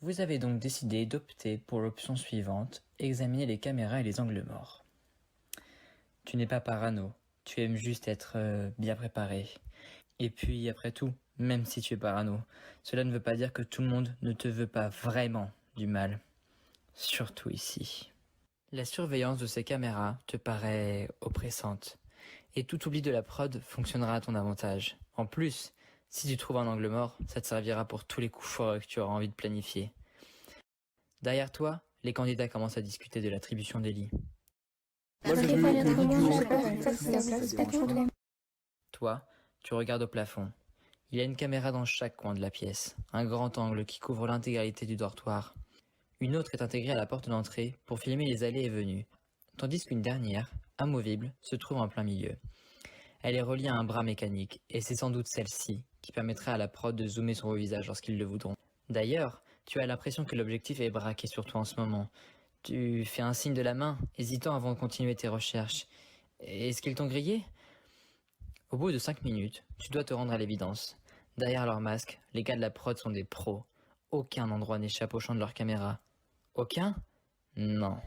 Vous avez donc décidé d'opter pour l'option suivante, examiner les caméras et les angles morts. Tu n'es pas parano, tu aimes juste être bien préparé. Et puis après tout, même si tu es parano, cela ne veut pas dire que tout le monde ne te veut pas vraiment du mal. Surtout ici. La surveillance de ces caméras te paraît oppressante, et tout oubli de la prod fonctionnera à ton avantage. En plus, si tu trouves un angle mort, ça te servira pour tous les coups forts que tu auras envie de planifier. Derrière toi, les candidats commencent à discuter de l'attribution des lits. Toi, tu regardes au plafond. Il y a une caméra dans chaque coin de la pièce, un grand angle qui couvre l'intégralité du dortoir. Une autre est intégrée à la porte d'entrée pour filmer les allées et venues, tandis qu'une dernière, amovible, se trouve en plein milieu. Elle est reliée à un bras mécanique, et c'est sans doute celle-ci qui permettra à la prod de zoomer sur vos visages lorsqu'ils le voudront. D'ailleurs, tu as l'impression que l'objectif est braqué sur toi en ce moment. Tu fais un signe de la main, hésitant avant de continuer tes recherches. Est-ce qu'ils t'ont grillé ? Au bout de 5 minutes, tu dois te rendre à l'évidence. Derrière leur masque, les gars de la prod sont des pros. Aucun endroit n'échappe au champ de leur caméra. Aucun ? Non.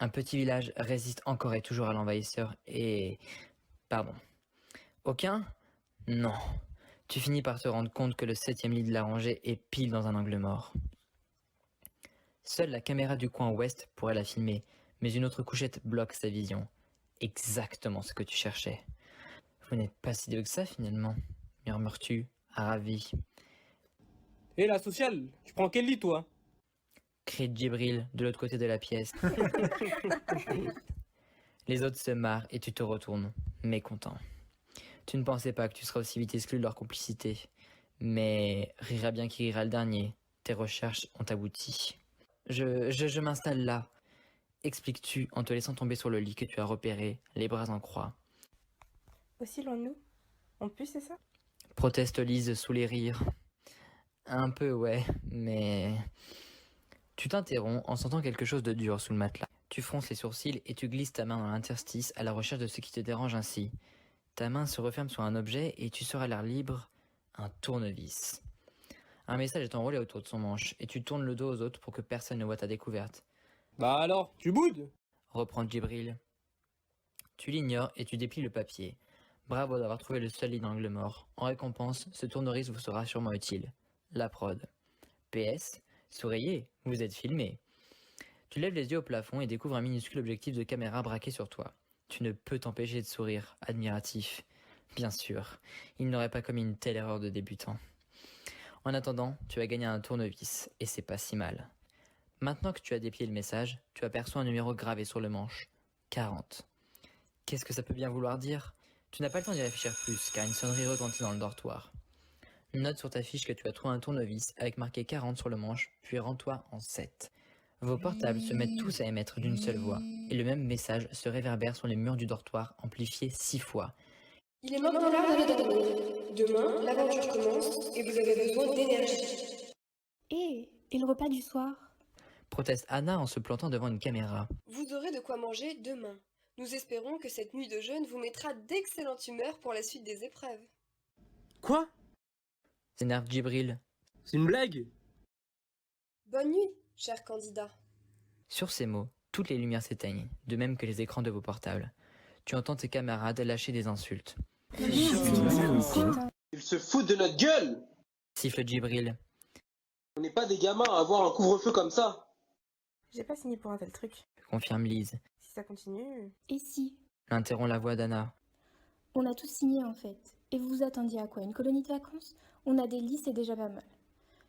Un petit village résiste encore et toujours à l'envahisseur et... Pardon. Aucun ? Non. Tu finis par te rendre compte que le 7e lit de la rangée est pile dans un angle mort. Seule la caméra du coin ouest pourrait la filmer, mais une autre couchette bloque sa vision. Exactement ce que tu cherchais. Vous n'êtes pas si idiot que ça finalement, murmures-tu, ravi. Hé la sociale, tu prends quel lit toi? Crie Djibril de l'autre côté de la pièce. Les autres se marrent et tu te retournes, mécontent. Tu ne pensais pas que tu serais aussi vite exclu de leur complicité. Mais rira bien qui rira le dernier. Tes recherches ont abouti. Je m'installe là. Expliques-tu en te laissant tomber sur le lit que tu as repéré, les bras en croix. Aussi loin de nous? En plus, c'est ça? Proteste Lise sous les rires. Un peu, ouais, mais... Tu t'interromps en sentant quelque chose de dur sous le matelas. Tu fronces les sourcils et tu glisses ta main dans l'interstice à la recherche de ce qui te dérange ainsi. Ta main se referme sur un objet et tu sors à l'air libre un tournevis. Un message est enroulé autour de son manche et tu tournes le dos aux autres pour que personne ne voie ta découverte. Bah alors, tu boudes? Reprend Djibril. Tu l'ignores et tu déplies le papier. Bravo d'avoir trouvé le seul lit d'angle mort. En récompense, ce tournevis vous sera sûrement utile. La prod. PS, souriez, vous êtes filmé. Tu lèves les yeux au plafond et découvres un minuscule objectif de caméra braqué sur toi. Tu ne peux t'empêcher de sourire, admiratif. Bien sûr, il n'aurait pas commis une telle erreur de débutant. En attendant, tu as gagné un tournevis, et c'est pas si mal. Maintenant que tu as déplié le message, tu aperçois un numéro gravé sur le manche. 40. Qu'est-ce que ça peut bien vouloir dire ? Tu n'as pas le temps d'y réfléchir plus, car une sonnerie retentit dans le dortoir. Note sur ta fiche que tu as trouvé un tournevis avec marqué 40 sur le manche, puis rends-toi en 7. Vos portables se mettent tous à émettre d'une seule voix, et le même message se réverbère sur les murs du dortoir, amplifié 6 fois. Il est maintenant l'heure d'aller dormir. Demain, l'aventure commence et vous avez besoin d'énergie. Et le repas du soir? Proteste Anna en se plantant devant une caméra. Vous aurez de quoi manger demain. Nous espérons que cette nuit de jeûne vous mettra d'excellente humeur pour la suite des épreuves. Quoi? S'énerve Djibril. C'est une blague? Bonne nuit, cher candidat. Sur ces mots, toutes les lumières s'éteignent, de même que les écrans de vos portables. Tu entends tes camarades lâcher des insultes. Ils se foutent de notre gueule! Siffle Djibril. On n'est pas des gamins à avoir un couvre-feu comme ça! J'ai pas signé pour un tel truc. Confirme Lise. Si ça continue... Et si? L'interrompt la voix d'Anna. On a tous signé en fait. Et vous vous attendiez à quoi? Une colonie de vacances? On a des lits, c'est déjà pas mal.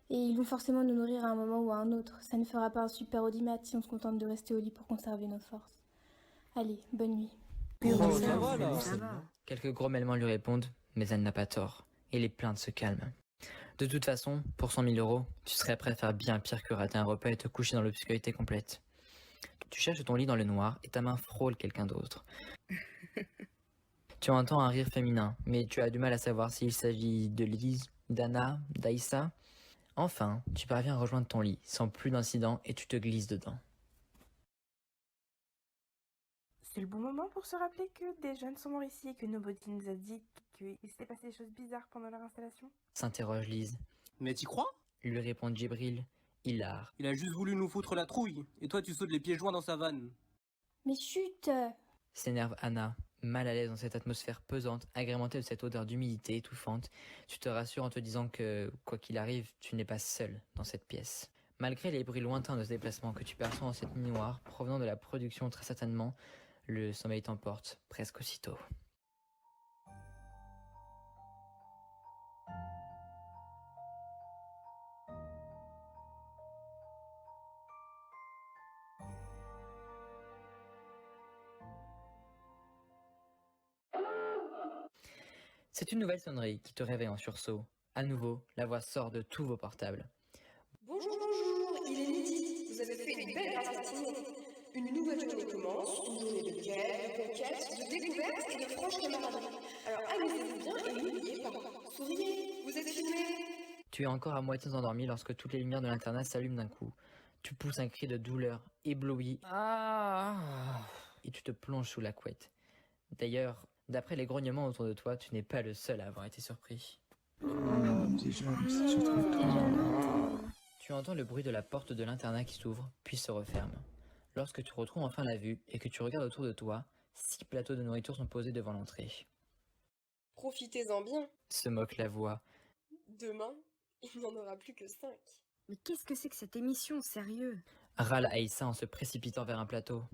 Et ils vont forcément nous nourrir à un moment ou à un autre. Ça ne fera pas un super audimat si on se contente de rester au lit pour conserver nos forces. Allez, bonne nuit. Quelques grommellements lui répondent, mais elle n'a pas tort. Et les plaintes se calment. De toute façon, pour 100 000 euros, tu serais prêt à faire bien pire que rater un repas et te coucher dans l'obscurité complète. Tu cherches ton lit dans le noir et ta main frôle quelqu'un d'autre. Tu entends un rire féminin, mais tu as du mal à savoir s'il s'agit de Lise, d'Anna, d'Aïssa. Enfin, tu parviens à rejoindre ton lit, sans plus d'incident, et tu te glisses dedans. C'est le bon moment pour se rappeler que des jeunes sont morts ici et que Nobody nous a dit qu'il s'était passé des choses bizarres pendant leur installation. S'interroge Lise. Mais t'y crois? lui répond Djibril, hilar. Il a juste voulu nous foutre la trouille, et toi tu sautes les pieds joints dans sa vanne. Mais chut! S'énerve Anna, mal à l'aise dans cette atmosphère pesante, agrémentée de cette odeur d'humidité étouffante. Tu te rassures en te disant que, quoi qu'il arrive, tu n'es pas seul dans cette pièce. Malgré les bruits lointains de ce déplacement que tu perçois dans cette nuit noire, provenant de la production très certainement, le sommeil t'emporte presque aussitôt. C'est une nouvelle sonnerie qui te réveille en sursaut. À nouveau, la voix sort de tous vos portables. Bonjour, bonjour, il est midi. Vous avez fait une belle matinée. Une nouvelle journée commence, une journée de guerre, de conquête, de découverte et de franche camaraderie. Alors amusez-vous bien et n'oubliez pas, souriez, vous êtes filmés. Tu es encore à moitié endormi lorsque toutes les lumières de l'internat s'allument d'un coup. Tu pousses un cri de douleur, ébloui, et tu te plonges sous la couette. D'ailleurs, d'après les grognements autour de toi, tu n'es pas le seul à avoir été surpris. Tu entends le bruit de la porte de l'internat qui s'ouvre, puis se referme. Lorsque tu retrouves enfin la vue et que tu regardes autour de toi, 6 plateaux de nourriture sont posés devant l'entrée. Profitez-en bien. Se moque la voix. Demain, il n'y en aura plus que 5. Mais qu'est-ce que c'est que cette émission, sérieux? Râle Aïssa en se précipitant vers un plateau.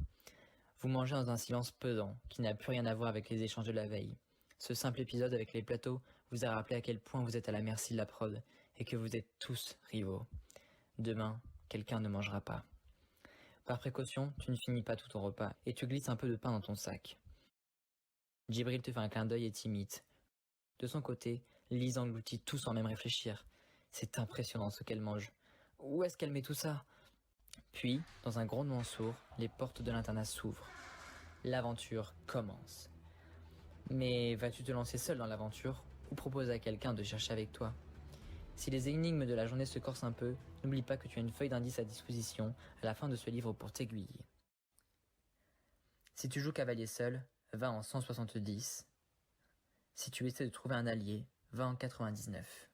Vous mangez dans un silence pesant, qui n'a plus rien à voir avec les échanges de la veille. Ce simple épisode avec les plateaux vous a rappelé à quel point vous êtes à la merci de la prod, et que vous êtes tous rivaux. Demain, quelqu'un ne mangera pas. Par précaution, tu ne finis pas tout ton repas, et tu glisses un peu de pain dans ton sac. Djibril te fait un clin d'œil et t'imite. De son côté, Lise engloutit tout sans même réfléchir. C'est impressionnant ce qu'elle mange. Où est-ce qu'elle met tout ça? Puis, dans un grondement sourd, les portes de l'internat s'ouvrent. L'aventure commence. Mais vas-tu te lancer seul dans l'aventure ou proposer à quelqu'un de chercher avec toi? Si les énigmes de la journée se corsent un peu, n'oublie pas que tu as une feuille d'indice à disposition à la fin de ce livre pour t'aiguiller. Si tu joues cavalier seul, va en 170. Si tu essaies de trouver un allié, va en 99.